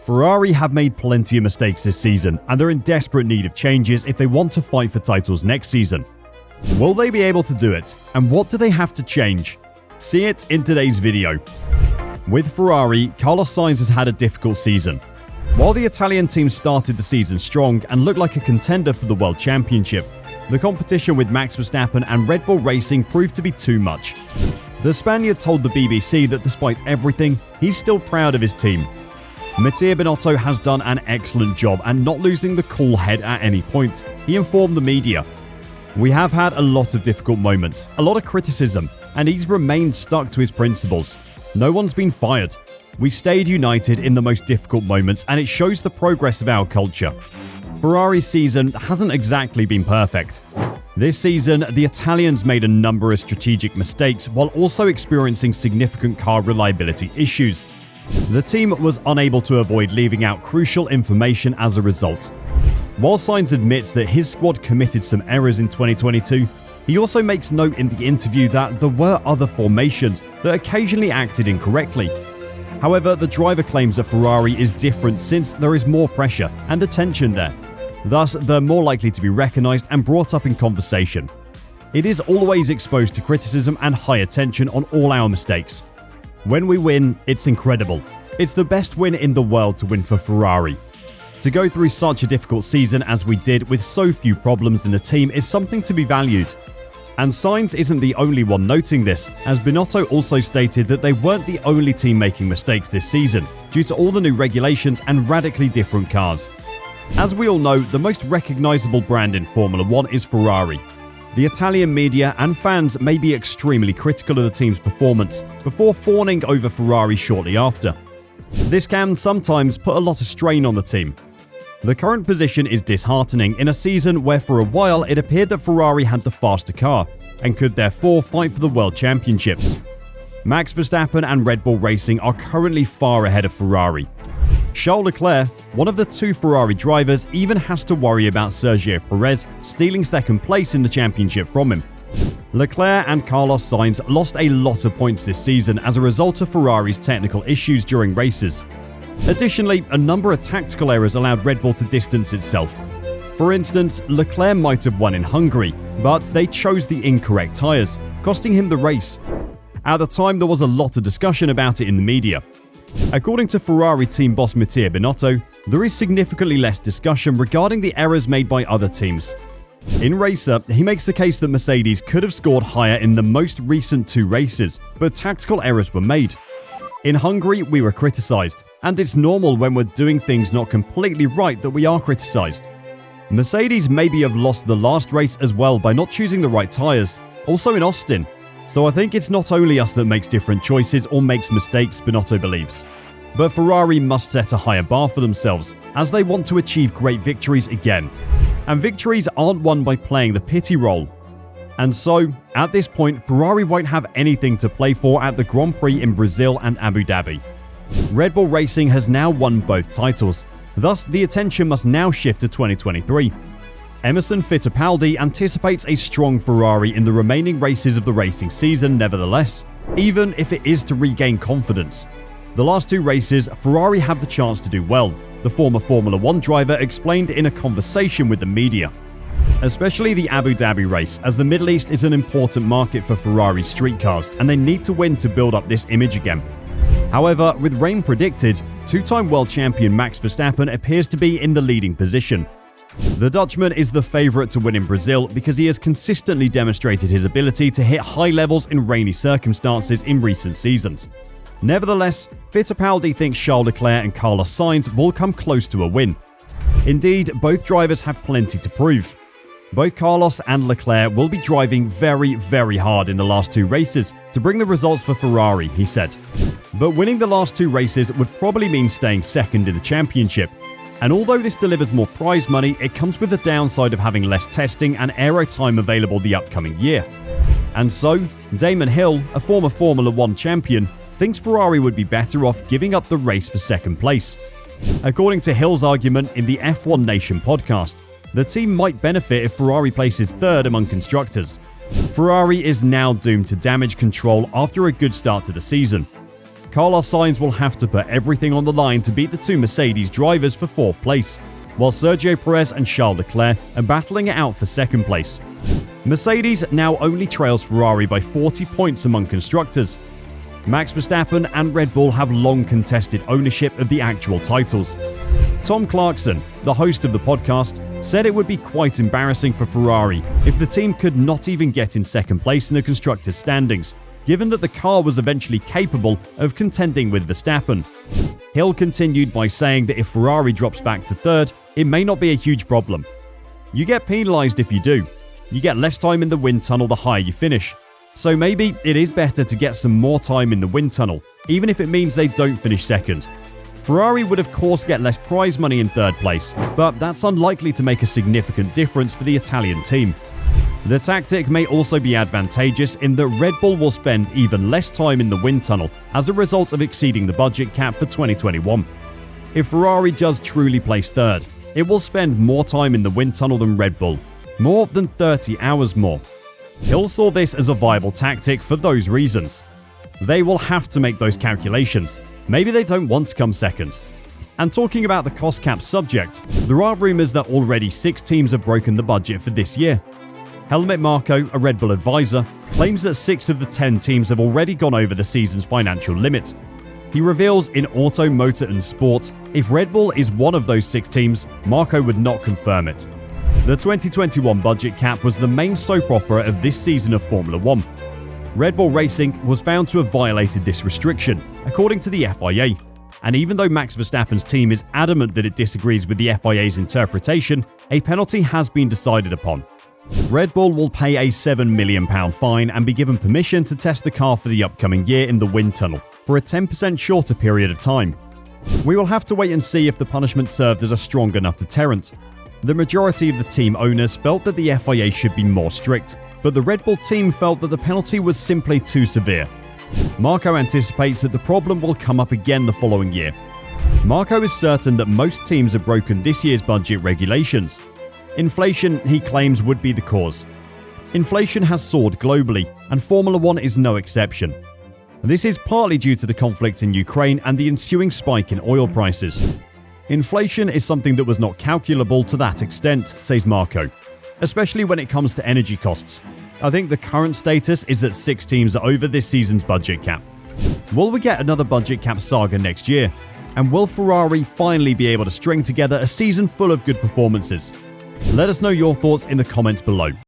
Ferrari have made plenty of mistakes this season, and they're in desperate need of changes if they want to fight for titles next season. Will they be able to do it, and what do they have to change? See it in today's video. With Ferrari, Carlos Sainz has had a difficult season. While the Italian team started the season strong and looked like a contender for the World Championship, the competition with Max Verstappen and Red Bull Racing proved to be too much. The Spaniard told the BBC that despite everything, he's still proud of his team. Mattia Binotto has done an excellent job and not losing the cool head at any point. He informed the media. We have had a lot of difficult moments, a lot of criticism, and he's remained stuck to his principles. No one's been fired. We stayed united in the most difficult moments, and it shows the progress of our culture. Ferrari's season hasn't exactly been perfect. This season, the Italians made a number of strategic mistakes while also experiencing significant car reliability issues. The team was unable to avoid leaving out crucial information as a result. While Sainz admits that his squad committed some errors in 2022, he also makes note in the interview that there were other formations that occasionally acted incorrectly. However, the driver claims that Ferrari is different since there is more pressure and attention there. Thus, they're more likely to be recognized and brought up in conversation. It is always exposed to criticism and high attention on all our mistakes. When we win, it's incredible. It's the best win in the world to win for Ferrari. To go through such a difficult season as we did with so few problems in the team is something to be valued. And Sainz isn't the only one noting this, as Binotto also stated that they weren't the only team making mistakes this season, due to all the new regulations and radically different cars. As we all know, the most recognizable brand in Formula 1 is Ferrari. The Italian media and fans may be extremely critical of the team's performance, before fawning over Ferrari shortly after. This can sometimes put a lot of strain on the team. The current position is disheartening in a season where for a while it appeared that Ferrari had the faster car, and could therefore fight for the World Championships. Max Verstappen and Red Bull Racing are currently far ahead of Ferrari. Charles Leclerc, one of the two Ferrari drivers, even has to worry about Sergio Perez stealing second place in the championship from him. Leclerc and Carlos Sainz lost a lot of points this season as a result of Ferrari's technical issues during races. Additionally, a number of tactical errors allowed Red Bull to distance itself. For instance, Leclerc might have won in Hungary, but they chose the incorrect tyres, costing him the race. At the time, there was a lot of discussion about it in the media. According to Ferrari team boss Mattia Binotto, there is significantly less discussion regarding the errors made by other teams. In Racer, he makes the case that Mercedes could have scored higher in the most recent two races, but tactical errors were made. In Hungary, we were criticised, and it's normal when we're doing things not completely right that we are criticised. Mercedes maybe have lost the last race as well by not choosing the right tyres, also in Austin. So I think it's not only us that makes different choices or makes mistakes, Binotto believes. But Ferrari must set a higher bar for themselves, as they want to achieve great victories again. And victories aren't won by playing the pity role. And so, at this point, Ferrari won't have anything to play for at the Grand Prix in Brazil and Abu Dhabi. Red Bull Racing has now won both titles, thus the attention must now shift to 2023. Emerson Fittipaldi anticipates a strong Ferrari in the remaining races of the racing season nevertheless, even if it is to regain confidence. The last two races, Ferrari have the chance to do well, the former Formula 1 driver explained in a conversation with the media. Especially the Abu Dhabi race, as the Middle East is an important market for Ferrari street cars and they need to win to build up this image again. However, with rain predicted, two-time world champion Max Verstappen appears to be in the leading position. The Dutchman is the favourite to win in Brazil because he has consistently demonstrated his ability to hit high levels in rainy circumstances in recent seasons. Nevertheless, Fittipaldi thinks Charles Leclerc and Carlos Sainz will come close to a win. Indeed, both drivers have plenty to prove. Both Carlos and Leclerc will be driving very hard in the last two races to bring the results for Ferrari, he said. But winning the last two races would probably mean staying second in the championship. And although this delivers more prize money, it comes with the downside of having less testing and aero time available the upcoming year. And so, Damon Hill, a former Formula 1 champion, thinks Ferrari would be better off giving up the race for second place. According to Hill's argument in the F1 Nation podcast, the team might benefit if Ferrari places third among constructors. Ferrari is now doomed to damage control after a good start to the season. Carlos Sainz will have to put everything on the line to beat the two Mercedes drivers for 4th place, while Sergio Perez and Charles Leclerc are battling it out for 2nd place. Mercedes now only trails Ferrari by 40 points among constructors. Max Verstappen and Red Bull have long contested ownership of the actual titles. Tom Clarkson, the host of the podcast, said it would be quite embarrassing for Ferrari if the team could not even get in 2nd place in the constructors' standings, given that the car was eventually capable of contending with Verstappen. Hill continued by saying that if Ferrari drops back to 3rd, it may not be a huge problem. You get penalised if you do. You get less time in the wind tunnel the higher you finish. So maybe it is better to get some more time in the wind tunnel, even if it means they don't finish 2nd. Ferrari would of course get less prize money in 3rd place, but that's unlikely to make a significant difference for the Italian team. The tactic may also be advantageous in that Red Bull will spend even less time in the wind tunnel as a result of exceeding the budget cap for 2021. If Ferrari does truly place 3rd, it will spend more time in the wind tunnel than Red Bull, more than 30 hours more. Hill saw this as a viable tactic for those reasons. They will have to make those calculations. Maybe they don't want to come 2nd. And talking about the cost cap subject, there are rumours that already 6 teams have broken the budget for this year. Helmut Marko, a Red Bull advisor, claims that 6 of the 10 teams have already gone over the season's financial limit. He reveals in Auto, Motor and Sport, if Red Bull is one of those 6 teams, Marko would not confirm it. The 2021 budget cap was the main soap opera of this season of Formula 1. Red Bull Racing was found to have violated this restriction, according to the FIA. And even though Max Verstappen's team is adamant that it disagrees with the FIA's interpretation, a penalty has been decided upon. Red Bull will pay a £7 million fine and be given permission to test the car for the upcoming year in the wind tunnel for a 10% shorter period of time. We will have to wait and see if the punishment served as a strong enough deterrent. The majority of the team owners felt that the FIA should be more strict, but the Red Bull team felt that the penalty was simply too severe. Marko anticipates that the problem will come up again the following year. Marko is certain that most teams have broken this year's budget regulations. Inflation, he claims, would be the cause. Inflation has soared globally, and Formula 1 is no exception. This is partly due to the conflict in Ukraine and the ensuing spike in oil prices. Inflation is something that was not calculable to that extent, says Marko, especially when it comes to energy costs. I think the current status is that 6 teams are over this season's budget cap. Will we get another budget cap saga next year? And will Ferrari finally be able to string together a season full of good performances? Let us know your thoughts in the comments below.